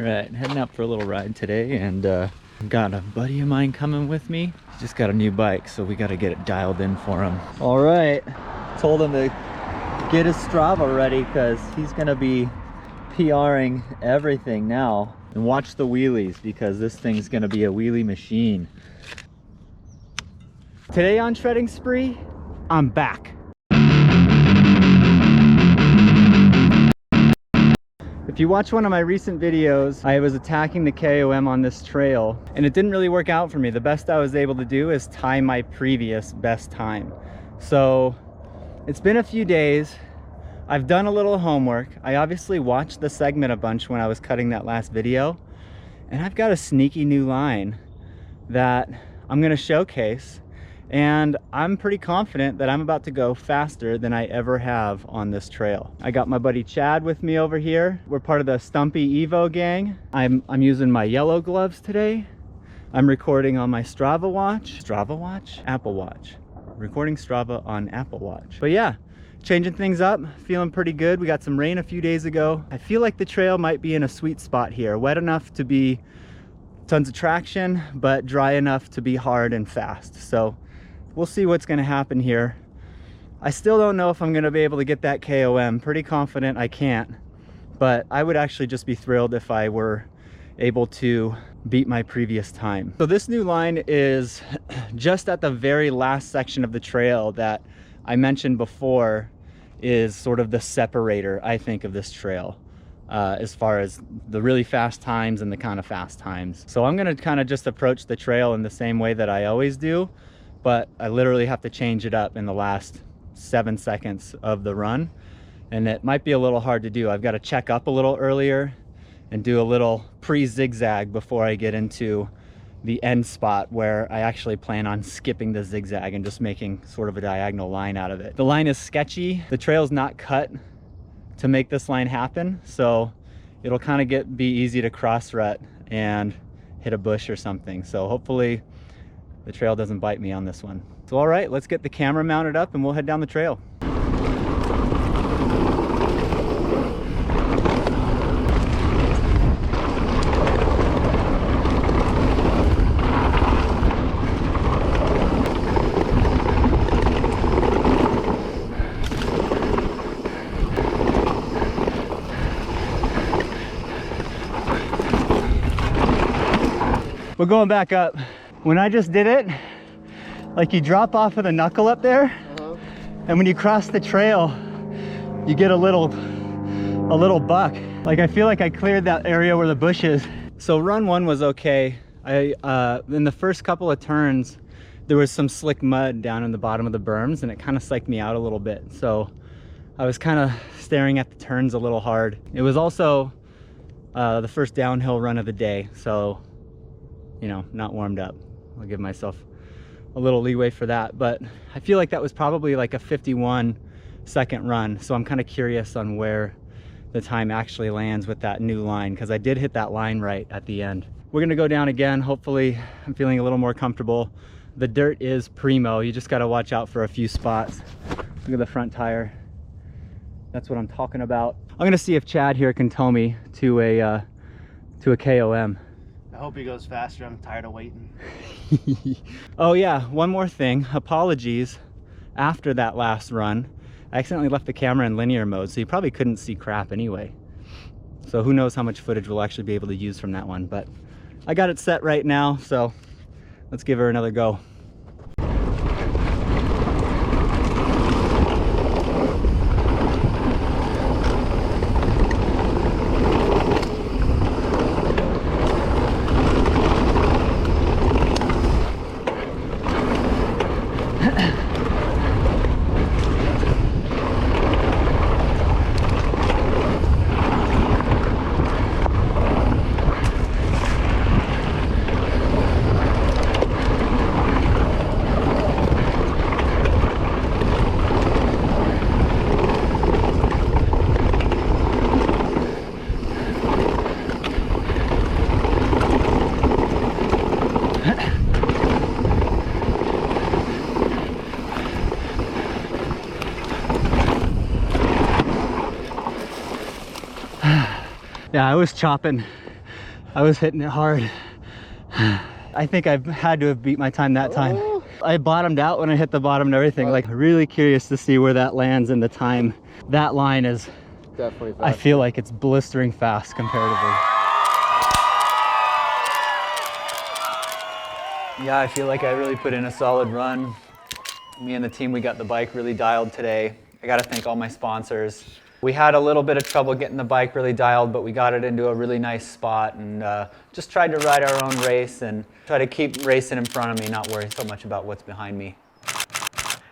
Right, heading out for a little ride today, and got a buddy of mine coming with me. He's just got a new bike, so we got to get it dialed in for him. All right, told him to get his Strava ready because he's gonna be PRing everything now. And watch the wheelies because this thing's gonna be a wheelie machine. Today on Shredding Spree, I'm back. If you watch one of my recent videos, I was attacking the KOM on this trail and it didn't really work out for me. The best I was able to do is tie my previous best time. So it's been a few days. I've done a little homework. I obviously watched the segment a bunch when I was cutting that last video, and I've got a sneaky new line that I'm gonna showcase. And I'm pretty confident that I'm about to go faster than I ever have on this trail. I got my buddy Chad with me over here. We're part of the Stumpy Evo gang. I'm using my yellow gloves today. I'm recording on my Strava watch. Strava watch? Apple Watch. Recording Strava on Apple Watch. But yeah, changing things up, feeling pretty good. We got some rain a few days ago. I feel like the trail might be in a sweet spot here. Wet enough to be tons of traction, but dry enough to be hard and fast. So we'll see what's going to happen here. I still don't know if I'm going to be able to get that KOM. Pretty confident I can't, but I would actually just be thrilled if I were able to beat my previous time. So this new line is just at the very last section of the trail that I mentioned before is sort of the separator, I think, of this trail. As far as the really fast times and the kind of fast times. So I'm going to kind of just approach the trail in the same way that I always do, but I literally have to change it up in the last 7 seconds of the run, and it might be a little hard to do. I've got to check up a little earlier and do a little pre-zigzag before I get into the end spot where I actually plan on skipping the zigzag and just making sort of a diagonal line out of it. The line is sketchy. The trail's not cut to make this line happen, so it'll kind of be easy to cross rut and hit a bush or something. So hopefully the trail doesn't bite me on this one. So all right, let's get the camera mounted up and we'll head down the trail. We're going back up. When I just did it, like you drop off with a knuckle up there, and when you cross the trail, you get a little buck. Like I feel like I cleared that area where the bush is. So run one was okay. In the first couple of turns, there was some slick mud down in the bottom of the berms, and it kind of psyched me out a little bit. So I was kind of staring at the turns a little hard. It was also the first downhill run of the day, so you know, not warmed up. I'll give myself a little leeway for that, but I feel like that was probably like a 51-second run, so I'm kind of curious on where the time actually lands with that new line, because I did hit that line right at the end. We're gonna go down again. Hopefully I'm feeling a little more comfortable. The dirt is primo. You just got to watch out for a few spots. Look at the front tire. That's what I'm talking about. I'm gonna see if Chad here can tow me to a KOM. I hope he goes faster. I'm tired of waiting. Oh yeah, one more thing. Apologies. After that last run, I accidentally left the camera in linear mode, so you probably couldn't see crap anyway. So who knows how much footage we'll actually be able to use from that one. But I got it set right now, so let's give her another go. Yeah, I was chopping I was hitting it hard. I think I've had to have beat my time that time. I bottomed out when I hit the bottom and everything. Like, really curious to see where that lands in the time. That line is definitely fast. I feel like it's blistering fast comparatively. Yeah, I feel like I really put in a solid run. Me and the team, we got the bike really dialed today. I got to thank all my sponsors. We had a little bit of trouble getting the bike really dialed, but we got it into a really nice spot and just tried to ride our own race and try to keep racing in front of me, not worry so much about what's behind me.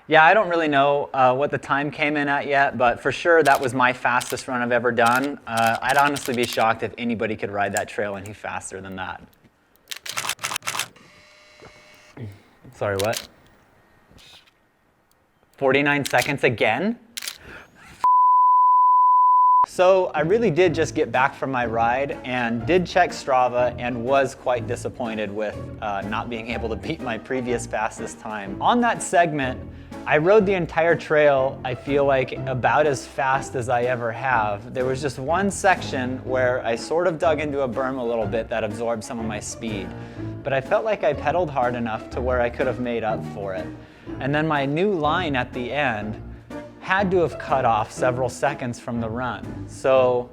Yeah, I don't really know what the time came in at yet, but for sure that was my fastest run I've ever done. I'd honestly be shocked if anybody could ride that trail any faster than that. Sorry, what? 49 seconds again? So I really did just get back from my ride and did check Strava and was quite disappointed with not being able to beat my previous fastest time. On that segment, I rode the entire trail, I feel like, about as fast as I ever have. There was just one section where I sort of dug into a berm a little bit that absorbed some of my speed. But I felt like I pedaled hard enough to where I could have made up for it. And then my new line at the end had to have cut off several seconds from the run. So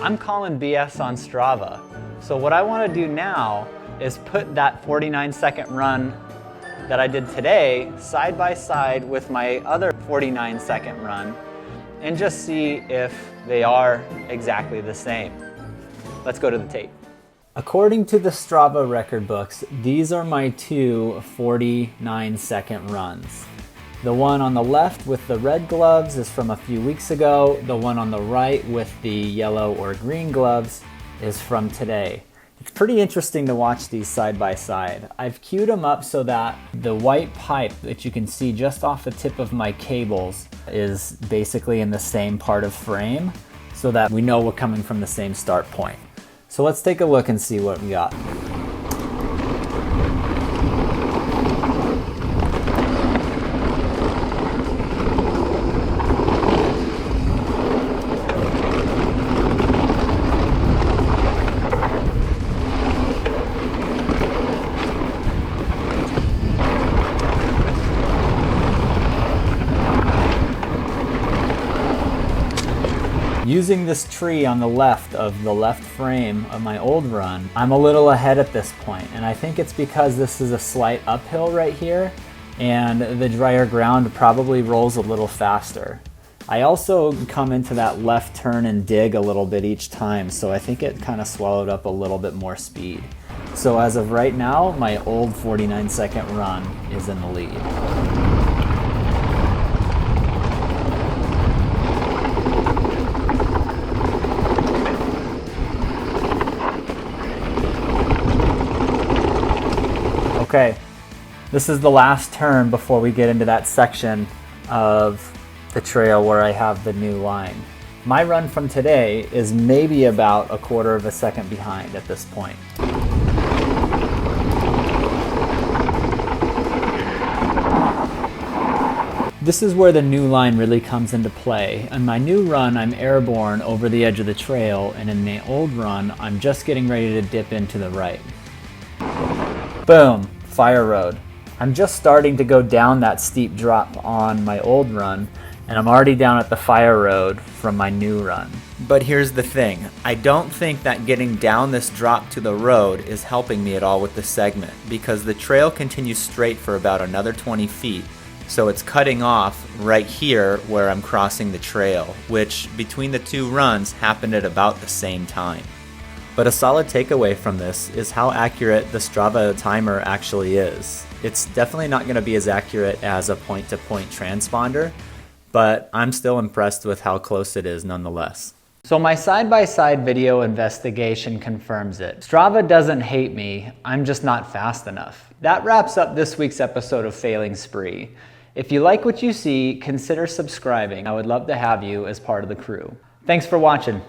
I'm calling BS on Strava. So what I want to do now is put that 49-second run that I did today side by side with my other 49-second run and just see if they are exactly the same. Let's go to the tape. According to the Strava record books, these are my two 49-second runs. The one on the left with the red gloves is from a few weeks ago. The one on the right with the yellow or green gloves is from today. It's pretty interesting to watch these side by side. I've queued them up so that the white pipe that you can see just off the tip of my cables is basically in the same part of frame so that we know we're coming from the same start point. So let's take a look and see what we got. Using this tree on the left of the left frame of my old run, I'm a little ahead at this point, and I think it's because this is a slight uphill right here, and the drier ground probably rolls a little faster. I also come into that left turn and dig a little bit each time, so I think it kind of swallowed up a little bit more speed. So as of right now, my old 49-second run is in the lead. Okay, this is the last turn before we get into that section of the trail where I have the new line. My run from today is maybe about a quarter of a second behind at this point. This is where the new line really comes into play. On my new run, I'm airborne over the edge of the trail, and in the old run, I'm just getting ready to dip into the right. Boom, fire road. I'm just starting to go down that steep drop on my old run, and I'm already down at the fire road from my new run. But here's the thing, I don't think that getting down this drop to the road is helping me at all with the segment, because the trail continues straight for about another 20 feet, so it's cutting off right here where I'm crossing the trail, which between the two runs happened at about the same time. But a solid takeaway from this is how accurate the Strava timer actually is. It's definitely not going to be as accurate as a point-to-point transponder, but I'm still impressed with how close it is nonetheless. So my side-by-side video investigation confirms it. Strava doesn't hate me, I'm just not fast enough. That wraps up this week's episode of Failing Spree. If you like what you see, consider subscribing. I would love to have you as part of the crew. Thanks for watching.